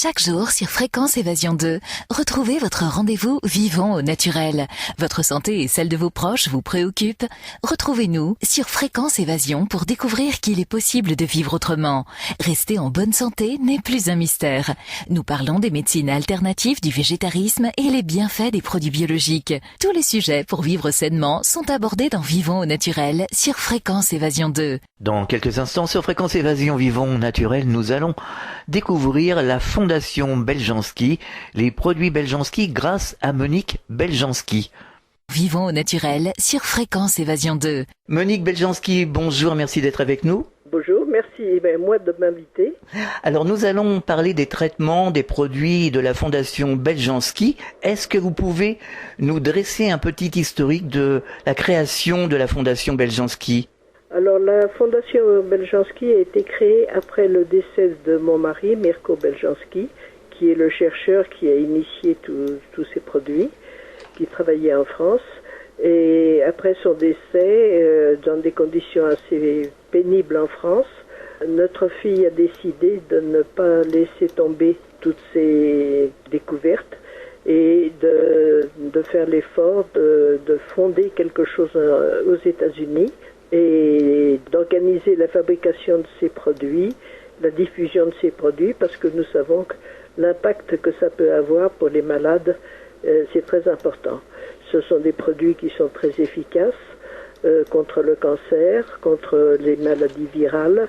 Chaque jour sur Fréquence Évasion 2, retrouvez votre rendez-vous vivant au naturel. Votre santé et celle de vos proches vous préoccupent? Retrouvez-nous sur Fréquence Évasion pour découvrir qu'il est possible de vivre autrement. Rester en bonne santé n'est plus un mystère. Nous parlons des médecines alternatives, du végétarisme et les bienfaits des produits biologiques. Tous les sujets pour vivre sainement sont abordés dans Vivons au naturel sur Fréquence Évasion 2. Dans quelques instants sur Fréquence Évasion Vivons au naturel, nous allons découvrir la Fondation Beljanski, les produits Beljanski grâce à Monique Beljanski. Vivons au naturel sur Fréquence Évasion 2. Monique Beljanski, bonjour, merci d'être avec nous. Bonjour, merci moi de m'inviter. Alors nous allons parler des traitements, des produits de la Fondation Beljanski. Est-ce que vous pouvez nous dresser un petit historique de la création de la Fondation Beljanski ? Alors la Fondation Beljanski a été créée après le décès de mon mari, Mirko Beljanski, qui est le chercheur qui a initié tous ces produits, qui travaillait en France. Et après son décès, dans des conditions assez pénibles en France, notre fille a décidé de ne pas laisser tomber toutes ces découvertes et de faire l'effort de fonder quelque chose aux États-Unis et d'organiser la fabrication de ces produits, la diffusion de ces produits, parce que nous savons que l'impact que ça peut avoir pour les malades, c'est très important. Ce sont des produits qui sont très efficaces contre le cancer, contre les maladies virales,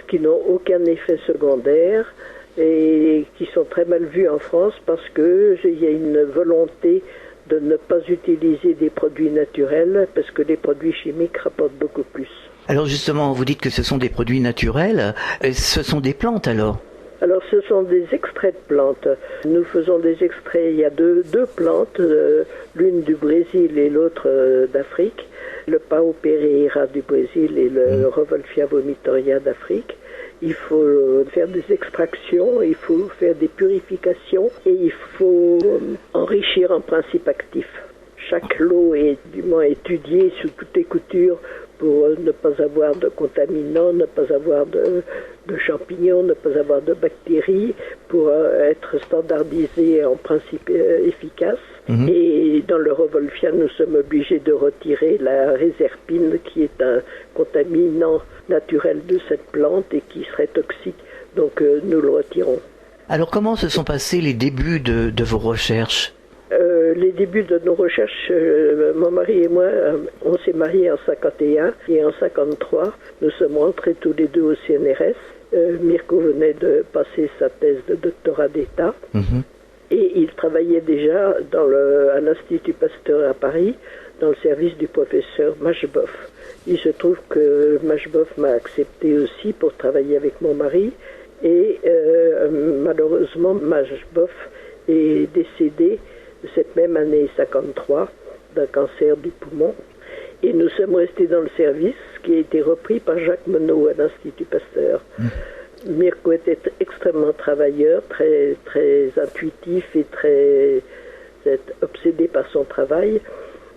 qui n'ont aucun effet secondaire et qui sont très mal vus en France parce qu'il y a une volonté de ne pas utiliser des produits naturels parce que les produits chimiques rapportent beaucoup plus. Alors justement, vous dites que ce sont des produits naturels, ce sont des plantes alors ? Alors ce sont des extraits de plantes. Nous faisons des extraits, il y a deux plantes, l'une du Brésil et l'autre d'Afrique, le Pao pereira du Brésil et le Revolfia vomitoria d'Afrique. Il faut faire des extractions, il faut faire des purifications et il faut enrichir en principes actifs. Chaque lot est dûment étudié sous toutes les coutures pour ne pas avoir de contaminants, ne pas avoir de champignons, ne pas avoir de bactéries, pour être standardisé en principe efficace. Et dans le Revolfia, nous sommes obligés de retirer la réserpine, qui est un contaminant naturel de cette plante et qui serait toxique. Donc nous le retirons. Alors comment se sont passés les débuts de vos recherches ? Les débuts de nos recherches, mon mari et moi, on s'est mariés en 51 et en 53, nous sommes rentrés tous les deux au CNRS. Mirko venait de passer sa thèse de doctorat d'État et il travaillait déjà à l'Institut Pasteur à Paris, dans le service du professeur Machboff. Il se trouve que Machboff m'a accepté aussi pour travailler avec mon mari et malheureusement Machboff est décédé cette même année 53 d'un cancer du poumon et nous sommes restés dans le service qui a été repris par Jacques Monod à l'Institut Pasteur. Mirko était extrêmement travailleur, très, très intuitif et très obsédé par son travail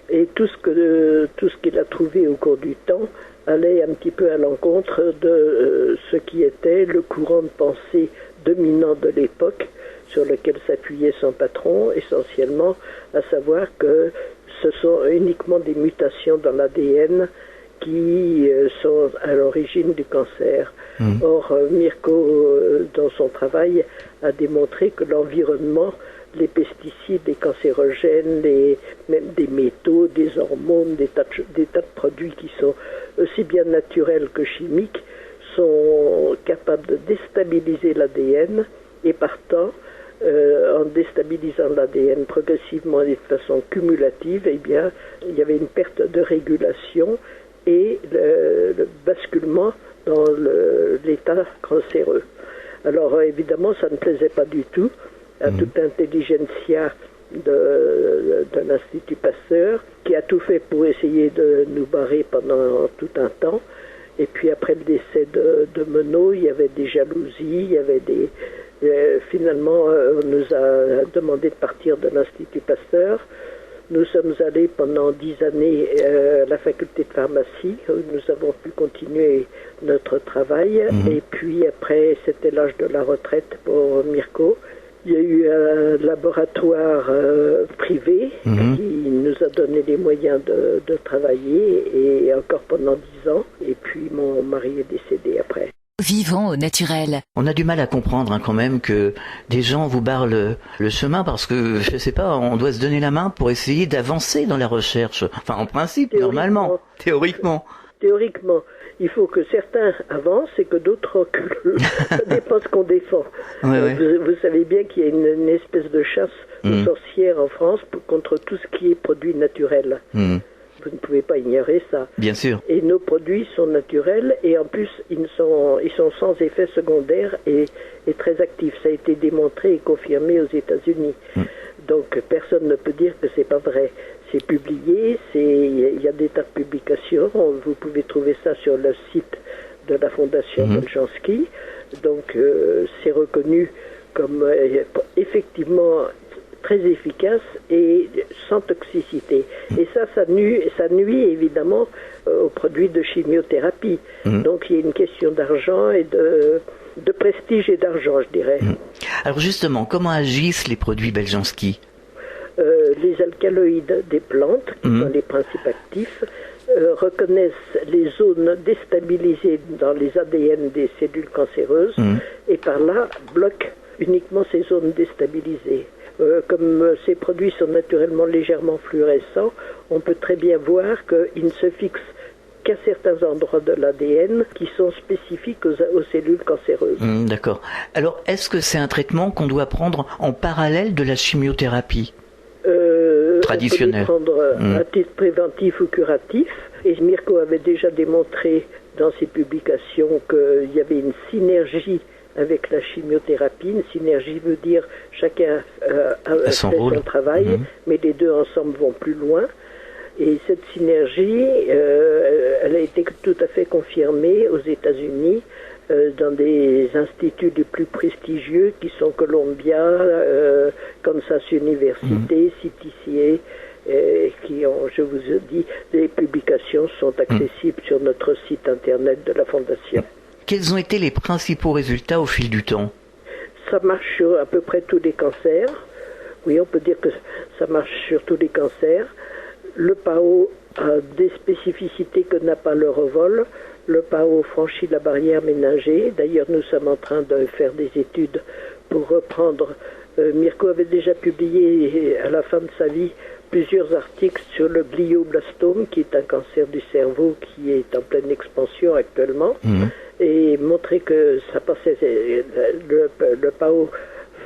et tout ce qu'il a trouvé au cours du temps allait un petit peu à l'encontre de ce qui était le courant de pensée dominant de l'époque sur lequel s'appuyait son patron, essentiellement, à savoir que ce sont uniquement des mutations dans l'ADN qui sont à l'origine du cancer. Or, Mirko, dans son travail, a démontré que l'environnement, les pesticides, les cancérogènes, même des métaux, des hormones, des tas de produits qui sont aussi bien naturels que chimiques, sont capables de déstabiliser l'ADN et partant, en déstabilisant l'ADN progressivement et de façon cumulative, eh bien, il y avait une perte de régulation et le basculement dans l'état cancéreux. Alors évidemment, ça ne plaisait pas du tout à toute l'intelligentsia de l'Institut Pasteur, qui a tout fait pour essayer de nous barrer pendant tout un temps. Et puis après le décès de Monod, il y avait des jalousies, il y avait des... finalement, on nous a demandé de partir de l'Institut Pasteur. Nous sommes allés pendant 10 années à la faculté de pharmacie, où nous avons pu continuer notre travail. Et puis après, c'était l'âge de la retraite pour Mirko. Il y a eu un laboratoire privé qui nous a donné les moyens de travailler, et encore pendant 10 ans. Et puis mon mari est décédé après. Vivons au naturel. On a du mal à comprendre quand même que des gens vous barrent le chemin parce que, je sais pas, on doit se donner la main pour essayer d'avancer dans la recherche. Enfin, en principe, normalement, théoriquement. Théoriquement, il faut que certains avancent et que d'autres reculent. Ça dépend ce qu'on défend. Ouais. Vous savez bien qu'il y a une espèce de chasse aux sorcières en France contre tout ce qui est produit naturel. Vous ne pouvez pas ignorer ça. Bien sûr. Et nos produits sont naturels, et en plus ils sont sans effet secondaire et très actifs. Ça a été démontré et confirmé aux États-Unis. Donc personne ne peut dire que c'est pas vrai. C'est publié, il y a des tas de publications. Vous pouvez trouver ça sur le site de la Fondation Beljanski. Donc c'est reconnu comme effectivement très efficace et sans toxicité. Et ça nuit évidemment aux produits de chimiothérapie. Donc il y a une question d'argent et de prestige et d'argent, je dirais. Alors justement, comment agissent les produits Beljanski ? Les alcaloïdes des plantes, qui sont les principes actifs, reconnaissent les zones déstabilisées dans les ADN des cellules cancéreuses et par là bloquent uniquement ces zones déstabilisées. Comme ces produits sont naturellement légèrement fluorescents, on peut très bien voir qu'ils ne se fixent qu'à certains endroits de l'ADN qui sont spécifiques aux cellules cancéreuses. D'accord. Alors, est-ce que c'est un traitement qu'on doit prendre en parallèle de la chimiothérapie traditionnelle? On peut les prendre à titre préventif ou curatif. Et Mirko avait déjà démontré dans ses publications qu'il y avait une synergie avec la chimiothérapie. Une synergie veut dire chacun fait son travail, mais les deux ensemble vont plus loin. Et cette synergie, elle a été tout à fait confirmée aux États-Unis dans des instituts les plus prestigieux qui sont Columbia, Kansas University, CTCA, qui ont, je vous ai dit, les publications sont accessibles sur notre site internet de la Fondation. Quels ont été les principaux résultats au fil du temps? Ça marche sur à peu près tous les cancers. Oui, on peut dire que ça marche sur tous les cancers. Le PAO a des spécificités que n'a pas le Revol. Le PAO franchit la barrière ménagée. D'ailleurs, nous sommes en train de faire des études pour reprendre. Mirko avait déjà publié à la fin de sa vie plusieurs articles sur le glioblastome, qui est un cancer du cerveau qui est en pleine expansion actuellement, et montrer que ça passait, le PAO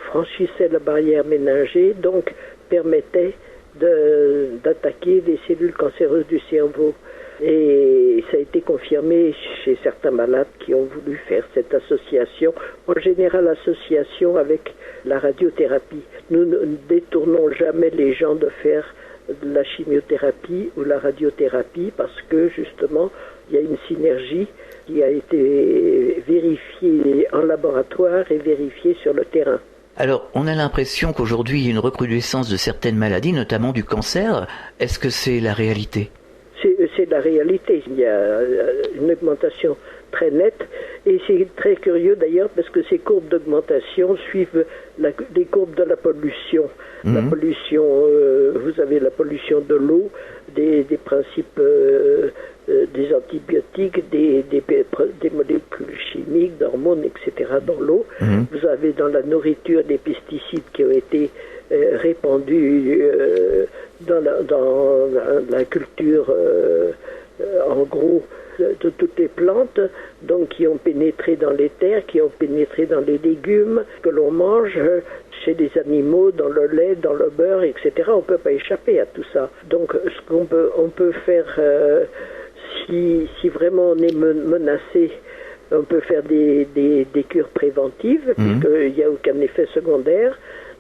franchissait la barrière ménagée, donc permettait d'attaquer les cellules cancéreuses du cerveau. Et ça a été confirmé chez certains malades qui ont voulu faire cette association, en général association avec la radiothérapie. Nous ne détournons jamais les gens de faire de la chimiothérapie ou la radiothérapie parce que justement il y a une synergie qui a été vérifiée en laboratoire et vérifiée sur le terrain. Alors, on a l'impression qu'aujourd'hui il y a une recrudescence de certaines maladies, notamment du cancer. Est-ce que c'est la réalité ? C'est la réalité. Il y a une augmentation très nette et c'est très curieux d'ailleurs parce que ces courbes d'augmentation suivent les courbes de la pollution. La pollution, vous avez la pollution de l'eau, des principes des antibiotiques, des molécules chimiques, d'hormones, etc. dans l'eau. Vous avez dans la nourriture des pesticides qui ont été répandus dans la culture, en gros, de toutes les plantes, donc qui ont pénétré dans les terres, qui ont pénétré dans les légumes que l'on mange, chez les animaux, dans le lait, dans le beurre, etc. On ne peut pas échapper à tout ça. Donc, ce qu'on peut faire, si vraiment on est menacé, on peut faire des cures préventives, puisqu'il n'y a aucun effet secondaire.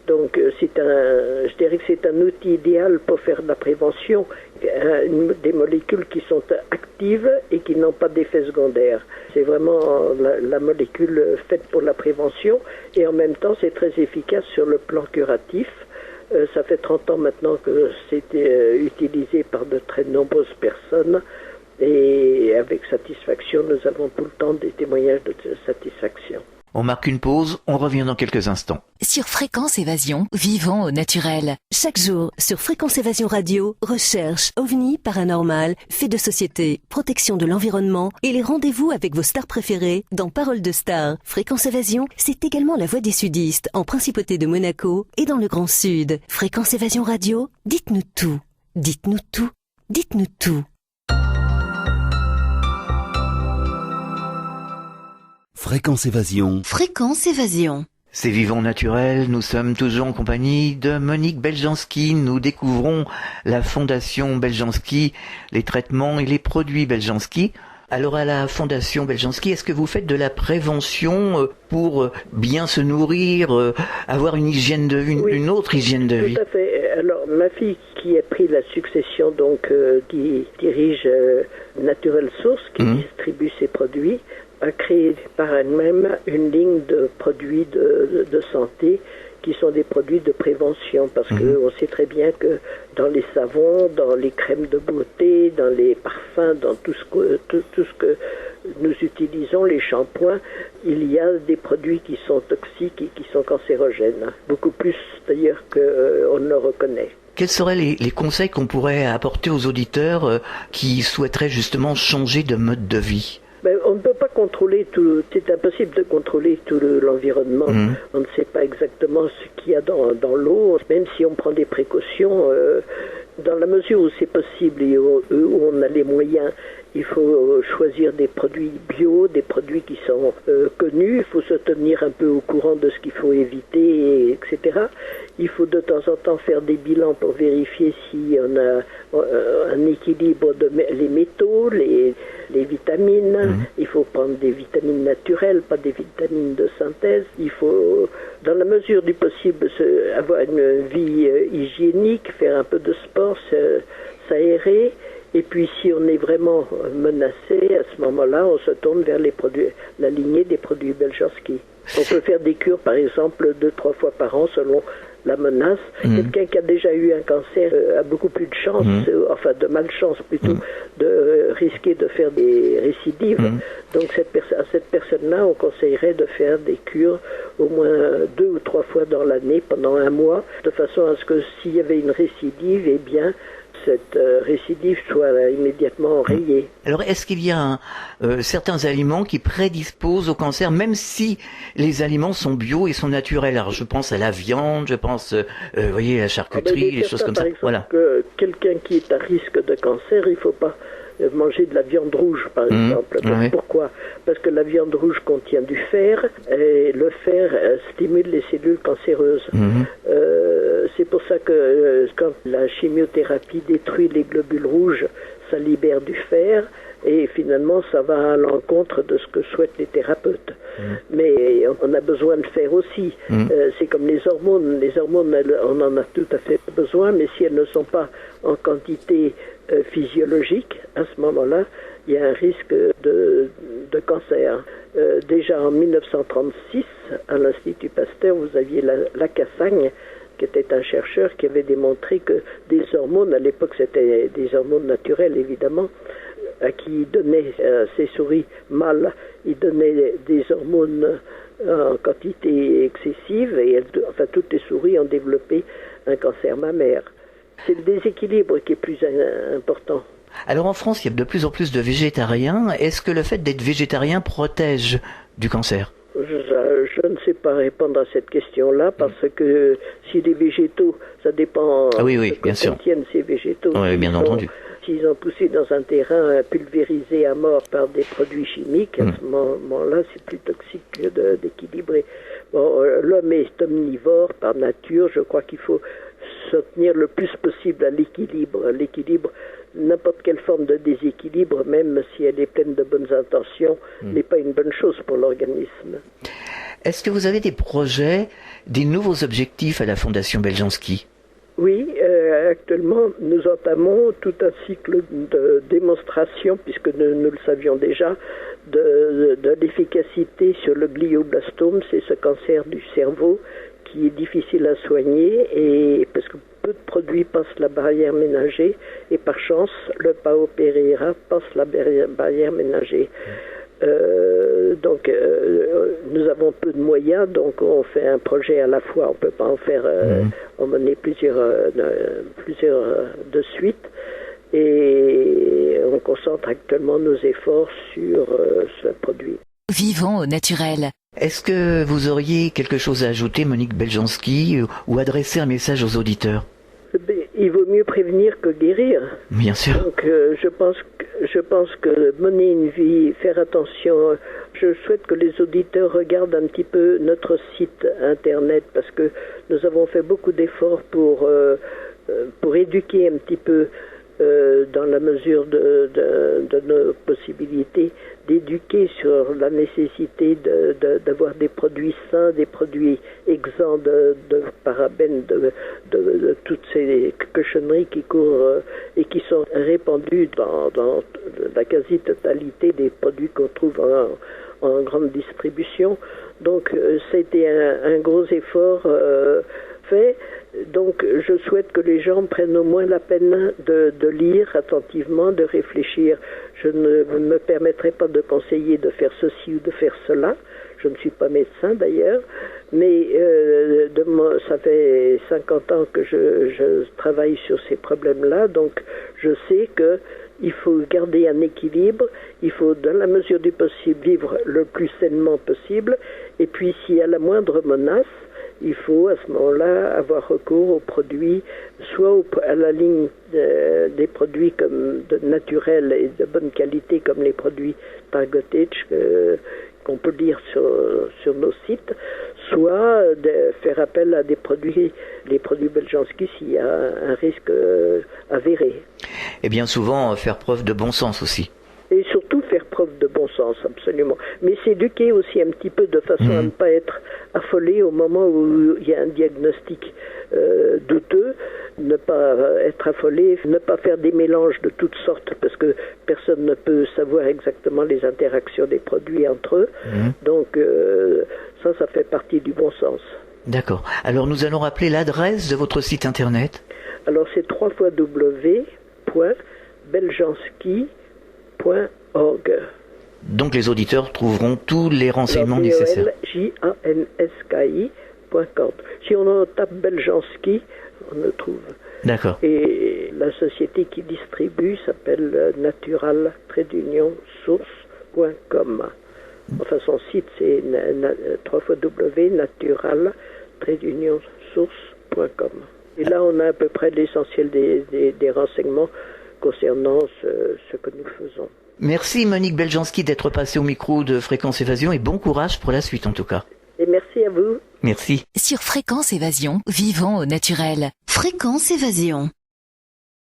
Donc, je dirais que c'est un outil idéal pour faire de la prévention, des molécules qui sont actives et qui n'ont pas d'effet secondaire. C'est vraiment la molécule faite pour la prévention et en même temps c'est très efficace sur le plan curatif. Ça fait 30 ans maintenant que c'est utilisé par de très nombreuses personnes et avec satisfaction, nous avons tout le temps des témoignages de satisfaction. On marque une pause, on revient dans quelques instants. Sur Fréquence Évasion, vivons au naturel. Chaque jour, sur Fréquence Évasion Radio, recherche, ovni, paranormal, faits de société, protection de l'environnement et les rendez-vous avec vos stars préférées dans Paroles de Stars. Fréquence Évasion, c'est également la voix des sudistes en Principauté de Monaco et dans le Grand Sud. Fréquence Évasion Radio, dites-nous tout. Dites-nous tout. Dites-nous tout. Fréquence Évasion. Fréquence Évasion. C'est Vivons Naturel, nous sommes toujours en compagnie de Monique Beljanski. Nous découvrons la Fondation Beljanski, les traitements et les produits Beljanski. Alors à la Fondation Beljanski, est-ce que vous faites de la prévention pour bien se nourrir, avoir une hygiène de vie, Oui, une autre hygiène de vie? Tout à fait. Alors ma fille qui a pris la succession, donc qui dirige Natural Source, qui distribue ses produits, a créé par elle-même une ligne de produits de santé qui sont des produits de prévention, parce que on sait très bien que dans les savons, dans les crèmes de beauté, dans les parfums, dans tout ce que nous utilisons, les shampoings, il y a des produits qui sont toxiques et qui sont cancérogènes, beaucoup plus d'ailleurs qu'on ne le reconnaît. Quels seraient les conseils qu'on pourrait apporter aux auditeurs qui souhaiteraient justement changer de mode de vie? Ben, on ne peut pas contrôler tout, c'est impossible de contrôler tout l'environnement. On ne sait pas exactement ce qu'il y a dans l'eau, même si on prend des précautions, dans la mesure où c'est possible et où on a les moyens. Il faut choisir des produits bio, des produits qui sont connus, il faut se tenir un peu au courant de ce qu'il faut éviter, etc. Il faut de temps en temps faire des bilans pour vérifier si on a un équilibre de les métaux, les vitamines. Il faut prendre des vitamines naturelles, pas des vitamines de synthèse. Il faut, dans la mesure du possible, avoir une vie hygiénique, faire un peu de sport, s'aérer. Et puis si on est vraiment menacé, à ce moment-là, on se tourne vers les produits, la lignée des produits Beljanski. On peut faire des cures, par exemple, 2-3 fois par an selon la menace. Quelqu'un qui a déjà eu un cancer a beaucoup plus de chance, enfin de malchance plutôt, de risquer de faire des récidives. Donc à cette personne-là, on conseillerait de faire des cures au moins 2 ou 3 fois dans l'année pendant 1 mois, de façon à ce que s'il y avait une récidive, eh bien cette récidive soit immédiatement enrayée. Alors, est-ce qu'il y a certains aliments qui prédisposent au cancer, même si les aliments sont bio et sont naturels? Alors, je pense à la viande, je pense, vous voyez, à la charcuterie, les choses comme ça. Voilà. Que quelqu'un qui est à risque de cancer, il ne faut pas manger de la viande rouge, par exemple. Ouais. Pourquoi? Parce que la viande rouge contient du fer, et le fer stimule les cellules cancéreuses. C'est pour ça que quand la chimiothérapie détruit les globules rouges, ça libère du fer, et finalement ça va à l'encontre de ce que souhaitent les thérapeutes. Mais on a besoin de fer aussi. C'est comme les hormones. Les hormones, on en a tout à fait besoin, mais si elles ne sont pas en quantité physiologique, à ce moment-là, il y a un risque de cancer. Déjà en 1936, à l'Institut Pasteur, vous aviez Lacassagne, qui était un chercheur qui avait démontré que des hormones, à l'époque c'était des hormones naturelles évidemment, à qui donnait ces souris mâles, il donnait des hormones en quantité excessive, et toutes les souris ont développé un cancer mammaire. C'est le déséquilibre qui est plus important. Alors en France, il y a de plus en plus de végétariens. Est-ce que le fait d'être végétarien protège du cancer? Je ne sais pas répondre à cette question-là, parce que si les végétaux, ça dépend de ce que contiennent ces végétaux. Oui, bien entendu. S'ils ont poussé dans un terrain pulvérisé à mort par des produits chimiques, à ce moment-là, c'est plus toxique que d'équilibrer. Bon, l'homme est omnivore par nature. Je crois qu'il faut se tenir le plus possible à l'équilibre. L'équilibre, n'importe quelle forme de déséquilibre, même si elle est pleine de bonnes intentions, n'est pas une bonne chose pour l'organisme. Est-ce que vous avez des projets, des nouveaux objectifs à la Fondation Beljanski? Oui, actuellement, nous entamons tout un cycle de démonstration, puisque nous le savions déjà, de l'efficacité sur le glioblastome, c'est ce cancer du cerveau qui est difficile à soigner, et parce que peu de produits passent la barrière ménagère, et par chance, le Pao Pereira passe la barrière ménagère. Donc nous avons peu de moyens, donc on fait un projet à la fois, on peut pas en faire en mener plusieurs de suite, et on concentre actuellement nos efforts sur ce produit. Vivons au naturel. Est-ce que vous auriez quelque chose à ajouter, Monique Beljanski, ou adresser un message aux auditeurs? Il vaut mieux prévenir que guérir. Bien sûr. Donc je pense que mener une vie, faire attention. Je souhaite que les auditeurs regardent un petit peu notre site internet, parce que nous avons fait beaucoup d'efforts pour éduquer un petit peu, dans la mesure de nos possibilités, d'éduquer sur la nécessité d'avoir des produits sains, des produits exempts de parabènes, de toutes ces cochonneries qui courent et qui sont répandues dans la quasi-totalité des produits qu'on trouve en grande distribution. Donc c'était un gros effort fait. Donc je souhaite que les gens prennent au moins la peine de lire attentivement, de réfléchir. Je ne me permettrai pas de conseiller de faire ceci ou de faire cela. Je ne suis pas médecin d'ailleurs, mais ça fait 50 ans que je travaille sur ces problèmes-là, donc je sais que il faut garder un équilibre, il faut dans la mesure du possible vivre le plus sainement possible, et puis s'il y a la moindre menace, il faut à ce moment-là avoir recours aux produits, soit à la ligne des produits comme naturels et de bonne qualité, comme les produits Targotage qu'on peut lire sur nos sites, soit de faire appel à des produits, les produits Beljanski, s'il y a un risque avéré. Et bien souvent, faire preuve de bon sens aussi. Et surtout faire preuve de bon sens, absolument. Mais s'éduquer aussi un petit peu de façon à ne pas être affolé au moment où il y a un diagnostic douteux, ne pas être affolé, ne pas faire des mélanges de toutes sortes, parce que personne ne peut savoir exactement les interactions des produits entre eux. Donc ça fait partie du bon sens. D'accord. Alors nous allons rappeler l'adresse de votre site internet. Alors c'est www.beljanski.org. Donc les auditeurs trouveront tous les renseignements nécessaires. JANSKI.org. Si on tape Beljanski, on le trouve. D'accord. Et la société qui distribue s'appelle natural-source.com. Enfin, son site c'est www.natural-source.com. Et là, on a à peu près l'essentiel des renseignements concernant ce que nous faisons. Merci Monique Beljanski d'être passée au micro de Fréquence Évasion, et bon courage pour la suite en tout cas. Et merci à vous. Merci. Sur Fréquence Évasion, vivons au naturel. Fréquence Évasion.